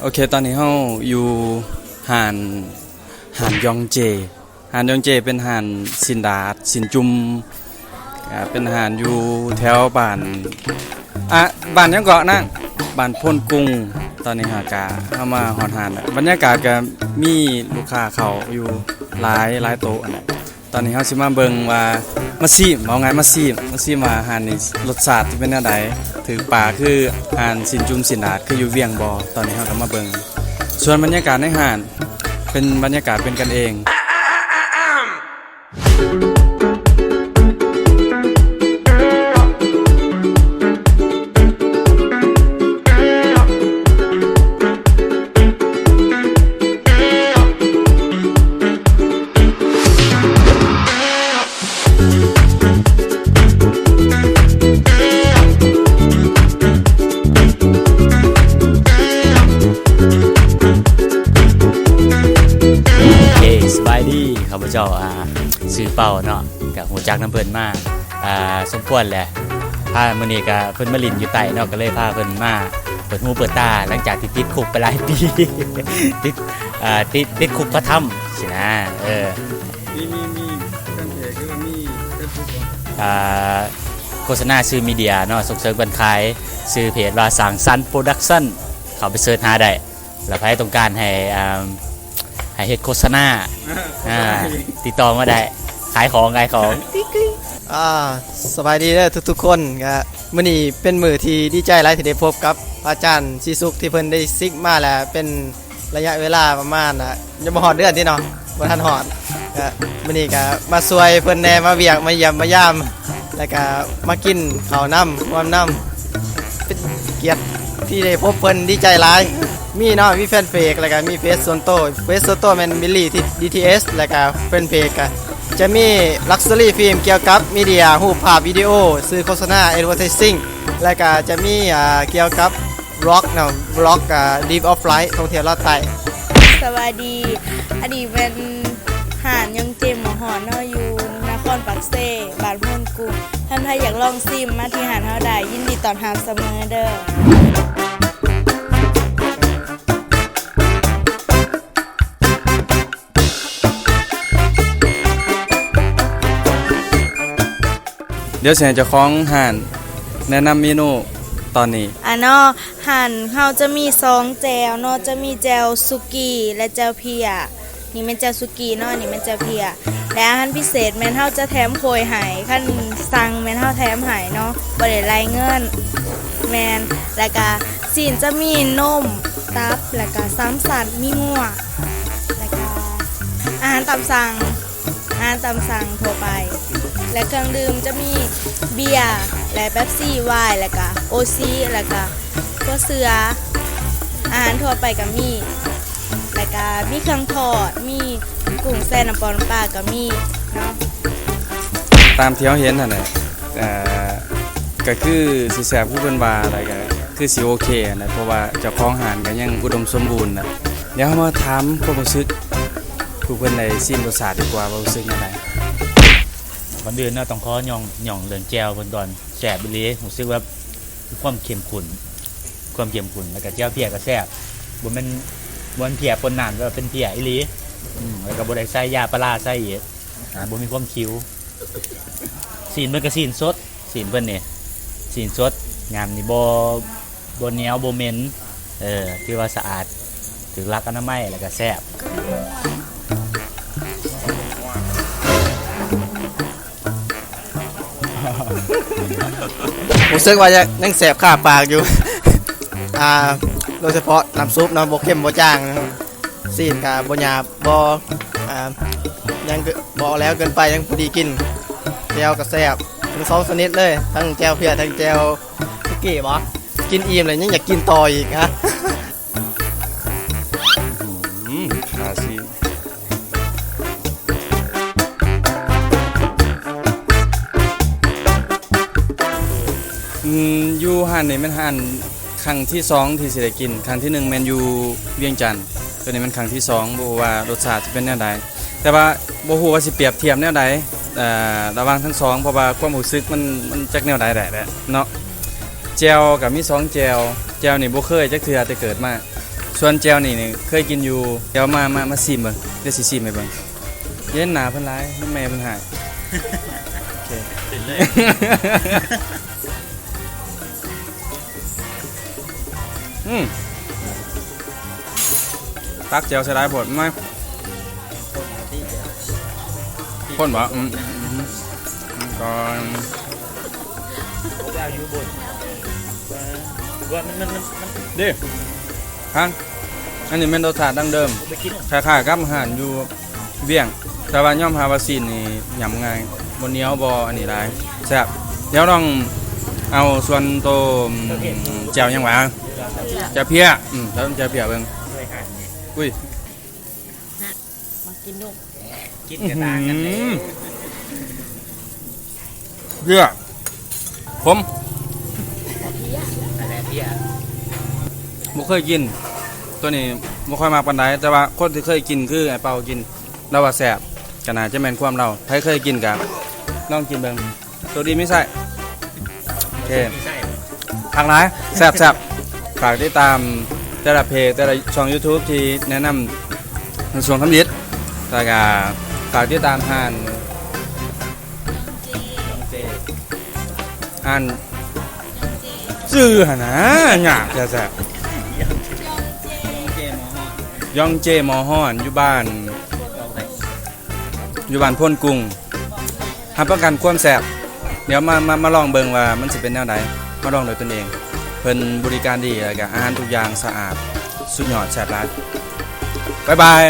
โอเคตอนนี้เราอยู่ห่านยองเจเป็นห่านสินดาดสินจุมเป็นห่านอยู่แถวบ้านยังเกาะนะบ้านพ้นกุ้งตอนนี้หากาเข้ามาหอดห่านบรรยากาศก็มีลูกค้าเขาอยู่หลายโต๊ะนะตอนนี้เขาสิมาเบิ่งว่ามาซีมเอาไงมาซีมว่าห่านนี่รสชาติเป็นแนวใดถือป่าคือห่านสินจุมสินดาดคืออยู่เวียงบ่ตอนนี้เขาก็มาเบิ่งส่วนบรรยากาศในห่านเป็นบรรยากาศเป็นกันเองข้าพเจ้าซื้อเป่าเนาะกับหัวจักน้ำเพิ่นมาสมควรแหละพามื้อนี้ก็เพิ่นมาลินอยู่ใต้เนาะก็เลยพาเพิ่นมาเปิดหูเปิดตาหลังจากที่ติดคุกไปหลายปี ติดคุกพระธรรมสินะมีกันเพจคือว่ามีโฆษณาซื้อมีเดียเนาะส่งเสริมการขายซื้อเพจว่าสร้างสรรค์โปรดักชั่นเข้าไปเสิร์ชหาได้แล้วใครต้องการให้เฮ็ดโฆษณาติดต่อมาได้ขายของสบายดีเด้อทุกคนก็มื้อนี้เป็นมื้อที่ดีใจหลายที่ได้พบกับอาจารย์ซีซุกที่เพิ่นได้ซิกมาแล้วเป็นระยะเวลาประมาณยังบ่ฮอดเดือนที่เนาะบ่ทันฮอดก็มื้อนี้ก็มาช่วยเพิ่นแน่มาเวียกมาเยี่ยมมายามแล้วก็มากินข้าวน้ำความน้ำเป็นเกียรติที่ได้พบเพิ่นดีใจหลายมีเนาะมีแฟนเพจแล้วก็มีเฟซส่วนตัวแม่นมิลลี่ที่ DTS แล้วก็แฟนเพจก็จะมี Luxury Film เกี่ยวกับมีเดียรูปภาพวิดีโอสื่อโฆษณา Advertising แล้วก็จะมีเกี่ยวกับบล็อกเนาะบล็อกDeep of Light ท่องเที่ยวลอดใต้สวัสดีอดีตเป็นห่านยองเจหมอหอนเนาะอยู่นครปักเซ่บ้านพ้นกุ้งท่านใครอยากลองซิมมาที่ห่านเฮาได้ยินดีต้อนรับเสมอเด้อเดี๋ยวเสียงเจ้าของห่านแนะนำเมนูตอนนี้เนาะห่านเฮาจะมี2แจวเนาะจะมีแจวสุกี้และแจวเพียนี่เป็นแจวสุกี้เนาะนี่เป็นแจวเพียและอาหารพิเศษแม่นเฮาจะแถมโคยให้คันสั่งแม่นเฮาแถมให้เนาะบ่ได้รายเงินแม่นแล้วก็สินจะมีนมตับแล้วก็ซ้ำสัตว์มีงัวแล้วก็อาหารตามสั่งทั่วไปและเครื่องดื่มจะมีเบียร์และเป๊ปซี่ไวน์แล้วก็โอซีแล้วก็ตัวเสืออาหารทั่วไปก็มีแล้วก็มีเครื่องทอดมีกุ้งแซ่น้ำปลาก็มีเนาะตามที่เราเห็นนั่นแหละก็คือสิแซ่บคือเพิ่นว่าอะไรก็คือสิโอเคนะเพราะว่าเจ้าของอาหารก็ยังอุดมสมบูรณ์นะเดี๋ยวเฮามาถามความรู้สึกผู้เพิ่นได้ชิมรสชาติดีกว่าว่ารู้สึกจังได๋วันเดือนเนาะต้องขอย่องเรื่องแจ่วเพิ่นก่อนแซ่บอีหลีรู้สึกว่าความเข้มข้นแล้วก็แจ่วเพียก็แซ่บบ่แม่นเพียปนน้ำก็เป็นเพียอีหลีแล้วก็บ่ได้ใส่ยาปลาร้าใส่อีกบ่มีความคิ้วสีนเพิ่นก็สีนสดสีนเพิ่นนี่สีนสดงามนี่บ่เหนียวบ่เหม็นที่ว่าสะอาดถึงหลักอนามัยแล้วก็แซ่บรู้สึกว่ายังแสบข้าปากอยู่โดยเฉพาะน้ำซุปเนาะบ่เข้มบ่จางซีนกับบ่หยาบบ่ยังบ่แล้วเกินไปยังพอดีกินแจ่วก็แซ่บทั้ง2ชนิดเลยทั้งแจ่วเพียทั้งแจ่วสุกี้บ่กินอิ่มเลยยังอยากกินต่ออีกฮะขาซีอยู่ห่านนี่มันห่านครั้งที่2ที่สิได้กินครั้งที่1แม่นอยู่เวียงจันทน์ตัวนี้มันครั้งที่2บ่ว่ารสชาติสิเป็นแนวใดแต่ว่าบ่ฮู้ว่าสิเปรียบเทียบแนวใดระหว่างทั้ง2เพราะว่าความรู้สึกมันจักแนวใดแหละเนาะแจ่วก็มี2แจ่วนี่บ่เคยจักเทื่อแต่เกิดมา ส่วนแจวนี่เคยกินอยู่เดี๋ยวมาซิมเบิ่งเดี๋ยวสิซิมให้เบิ่งเย็นหนาเพิ่นหลายน้ำแม่เพิ่นหายโอเค เป็นเลย ตักแจวใส่ได้ผลไหมพ่นบ่ก่อน ดาวอยู่บนว่ามัน ดิคันอันนี้เป็นรสชาติดั้งเดิม ไปกิน คล้ายๆกับอาหารอยู่เวียงแต่ว่าย่อมฮาวาซีนนี่ยำง่ายบนเหนียวบ่อันนี้หลายแซ่บเดี๋ยวต้องเอาส่วนโตแจ่วยังหวะแจ่วเพี้ยแล้วแจ่วเพี้ยเบิ่ง ด้วยกัน อุ้ย มากินลูก กินกันต่างกันเลย เพี้ยผม อะไรพี่อ่ะ บ่เคยกิน ตัวนี้บ่ค่อยมาปานใดแต่ว่าคนที่เคยกินคือไอ้เปากินเราว่าแซ่บก็น่าจะแม่นความเราใครเคยกินก็ลองกินเบิ่งตัวดีไม่ใช่โอเค ไม่ใช่ ทางร้ายแซ่บฝากติดตามแต่ละเพจแต่ละช่อง YouTube ที่แนะนำในส่วนทำยิดแล้วก็ฝากติดตามห่านซื้อหนนะหยาบจะแซ่บย่องเจมอฮ้อนอยู่บ้านพ่นกรุงรับประกันความแซ่บเดี๋ยวมาลองเบิ่งว่ามันสิเป็นแนวใดมาลองโดยตนเองเพิ่นบริการดีแล้วก็อาหารทุกอย่างสะอาดสุดยอดแซ่บหลายบ๊ายบาย